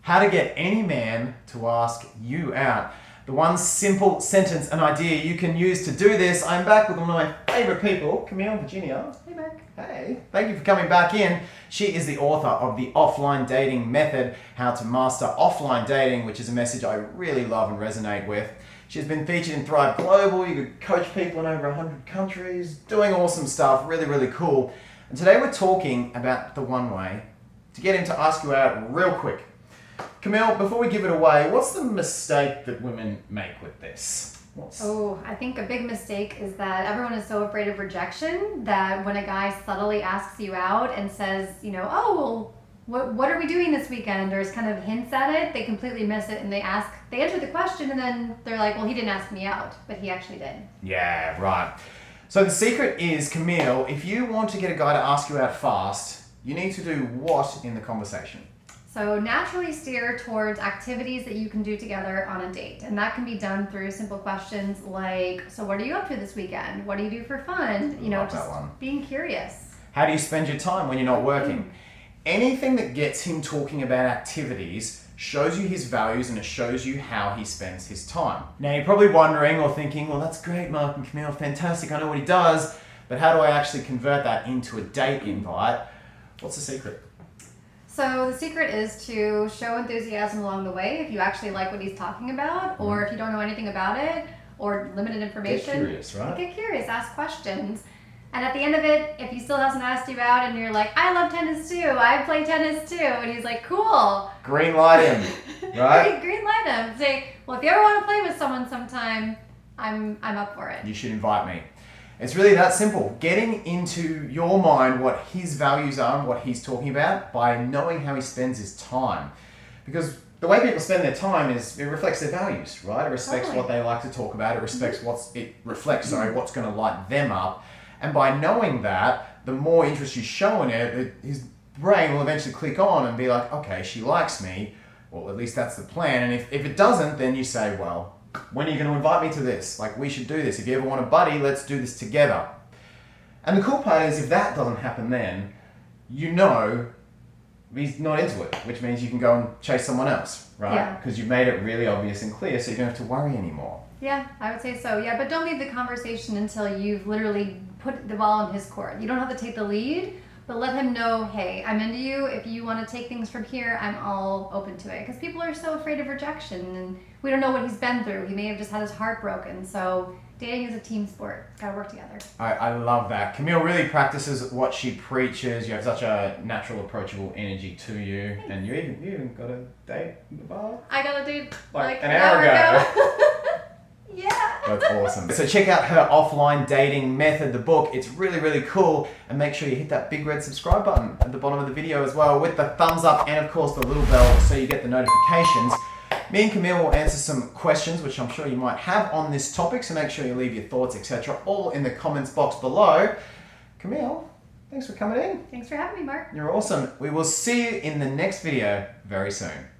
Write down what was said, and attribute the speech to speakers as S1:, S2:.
S1: How to get any man to ask you out. The one simple sentence, an idea you can use to do this. I'm back with one of my favorite people, Camille Virginia.
S2: Hey, Mark.
S1: Hey, thank you for coming back in. She is the author of The Offline Dating Method, How to Master Offline Dating, which is a message I really love and resonate with. She's been featured in Thrive Global. You could coach people in over 100 countries, doing awesome stuff, really, really cool. And today we're talking about the one way to get him to ask you out real quick. Camille, before we give it away, what's the mistake that women make with this?
S2: I think a big mistake is that everyone is so afraid of rejection that when a guy subtly asks you out and says, what are we doing this weekend? Or kind of hints at it, they completely miss it and they answer the question and then they're like, well, he didn't ask me out, but he actually did.
S1: Yeah, right. So the secret is, Camille, if you want to get a guy to ask you out fast, you need to do what in the conversation?
S2: So naturally steer towards activities that you can do together on a date. And that can be done through simple questions like, so what are you up to this weekend? What do you do for fun? Just being curious.
S1: How do you spend your time when you're not working? Anything that gets him talking about activities shows you his values and it shows you how he spends his time. Now you're probably wondering or thinking, well, that's great, Mark and Camille, fantastic, I know what he does, but how do I actually convert that into a date invite? What's the secret?
S2: So the secret is to show enthusiasm along the way if you actually like what he's talking about, or if you don't know anything about it, or limited information.
S1: Get curious, right?
S2: Get curious, ask questions. And at the end of it, if he still hasn't asked you out and you're like, I love tennis too, I play tennis too, and he's like, cool.
S1: Green light him, right?
S2: Green light him. Say, well, if you ever want to play with someone sometime, I'm up for it.
S1: You should invite me. It's really that simple. Getting into your mind what his values are and what he's talking about by knowing how he spends his time. Because the way people spend their time it reflects their values, right? It respects what they like to talk about. It reflects what's going to light them up. And by knowing that, the more interest you show in it, his brain will eventually click on and be like, okay, she likes me. Well, at least that's the plan. And if it doesn't, then you say, well, when are you going to invite me to this? Like, we should do this. If you ever want a buddy, let's do this together. And the cool part is if that doesn't happen then, you know he's not into it, which means you can go and chase someone else, right?
S2: Yeah.
S1: Because you've made it really obvious and clear so you don't have to worry anymore.
S2: Yeah, I would say so. Yeah, but don't leave the conversation until you've literally put the ball in his court. You don't have to take the lead, but let him know, hey, I'm into you. If you want to take things from here, I'm all open to it. Because people are so afraid of rejection, and we don't know what he's been through. He may have just had his heart broken. So dating is a team sport. It's got to work together.
S1: I love that. Camille really practices what she preaches. You have such a natural, approachable energy to you.
S2: Thanks.
S1: And you even got a date in the bar?
S2: I got a date
S1: like an hour ago.
S2: Yeah.
S1: That's awesome. So check out her Offline Dating Method, the book. It's really, really cool. And make sure you hit that big red subscribe button at the bottom of the video as well with the thumbs up and of course the little bell so you get the notifications. Me and Camille will answer some questions which I'm sure you might have on this topic, so make sure you leave your thoughts, etc. all in the comments box below. Camille, thanks for coming in.
S2: Thanks for having me, Mark.
S1: You're awesome. We will see you in the next video very soon.